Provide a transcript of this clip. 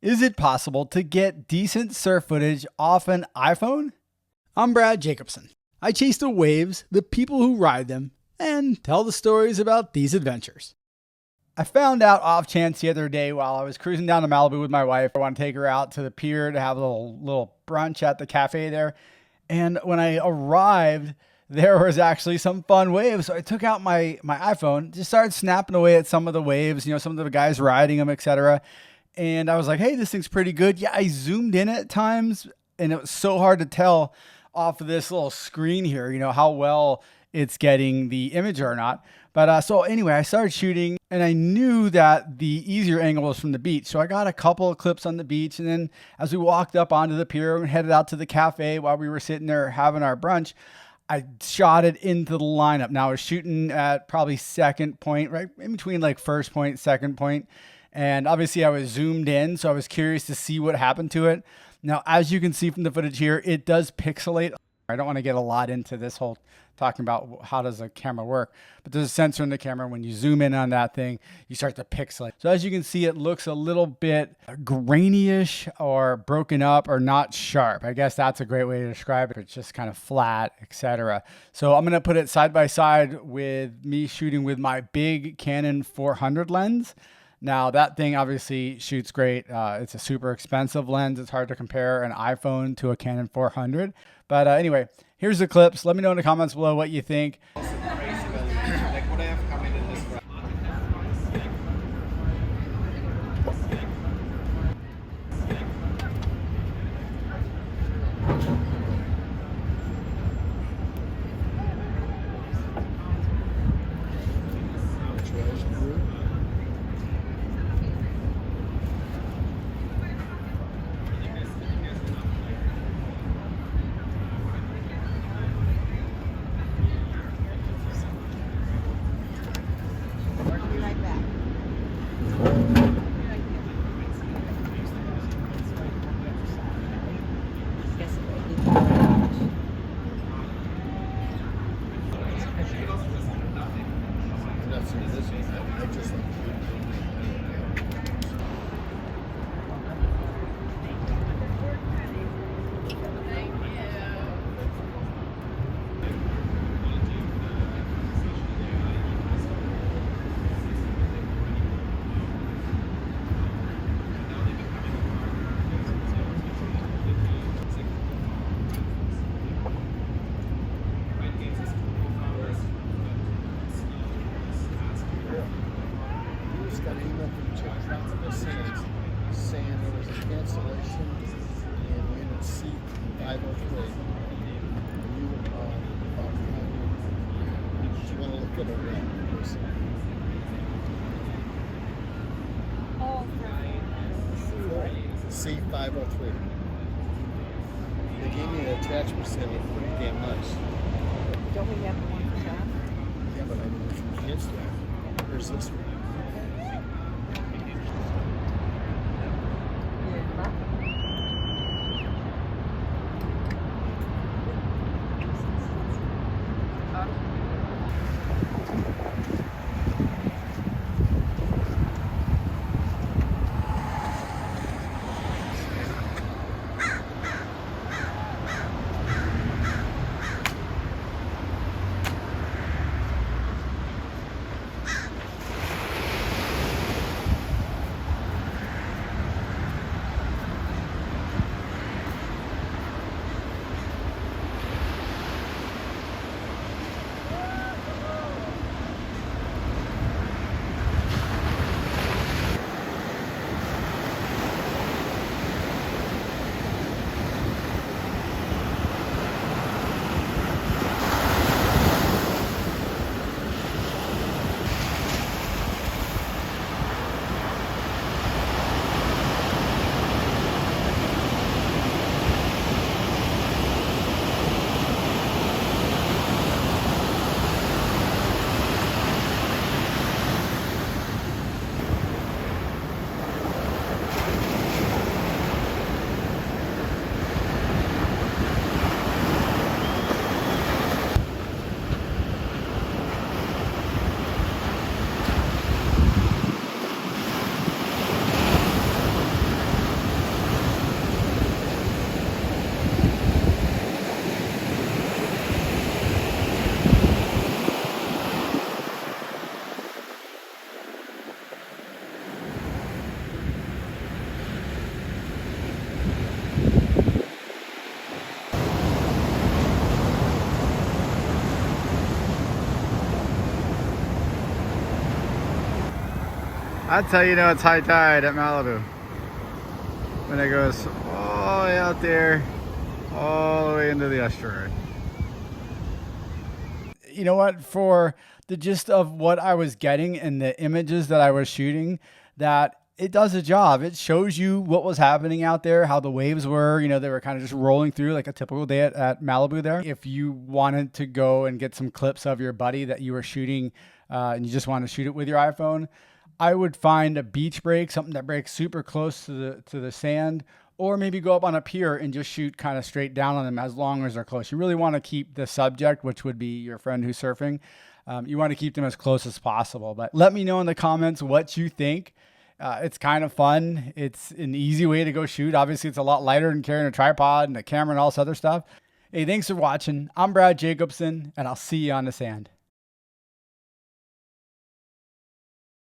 Is it possible to get decent surf footage off an iPhone? I'm Brad Jacobson. I chase the waves, the people who ride them, and tell the stories about these adventures. I found out off chance the other day while I was cruising down to Malibu with my wife. I want to take her out to the pier to have a little brunch at the cafe there. And when I arrived, there was actually some fun waves. So I took out my iPhone, just started snapping away at some of the waves, some of the guys riding them, etc. And I was like, hey, this thing's pretty good. Yeah, I zoomed in at times, and it was so hard to tell off of this little screen here, how well it's getting the image or not. But so anyway, I started shooting, and I knew that the easier angle was from the beach. So I got a couple of clips on the beach. And then as we walked up onto the pier and headed out to the cafe while we were sitting there having our brunch, I shot it into the lineup. Now I was shooting at probably second point, right in between like first point, second point. And obviously I was zoomed in, so I was curious to see what happened to it. Now, as you can see from the footage here, it does pixelate. I don't want to get a lot into this whole talking about how does a camera work, but there's a sensor in the camera. When you zoom in on that thing, you start to pixelate. So as you can see, it looks a little bit grainy-ish or broken up or not sharp. I guess that's a great way to describe it. It's just kind of flat, etc. So I'm going to put it side by side with me shooting with my big Canon 400 lens. Now that thing obviously shoots great. It's a super expensive lens. It's hard to compare an iPhone to a Canon 400. But anyway, here's the clips. Let me know in the comments below what you think. Saying there was a cancellation in unit C503. Do you want to look at it? C503. They gave me an attachment saying it pretty damn nice. Don't we have the one for that? Yeah, but I didn't cancel that. Here's this one. That's how you know it's high tide at Malibu. When it goes all the way out there, all the way into the estuary. You know what? For the gist of what I was getting and the images that I was shooting, that it does a job. It shows you what was happening out there, how the waves were. You know, they were kind of just rolling through like a typical day at Malibu there. If you wanted to go and get some clips of your buddy that you were shooting and you just want to shoot it with your iPhone, I would find a beach break, something that breaks super close to the sand, or maybe go up on a pier and just shoot kind of straight down on them as long as they're close. You really want to keep the subject, which would be your friend who's surfing. You want to keep them as close as possible. But let me know in the comments what you think. It's kind of fun. It's an easy way to go shoot. Obviously, it's a lot lighter than carrying a tripod and a camera and all this other stuff. Hey, thanks for watching. I'm Brad Jacobson, and I'll see you on the sand.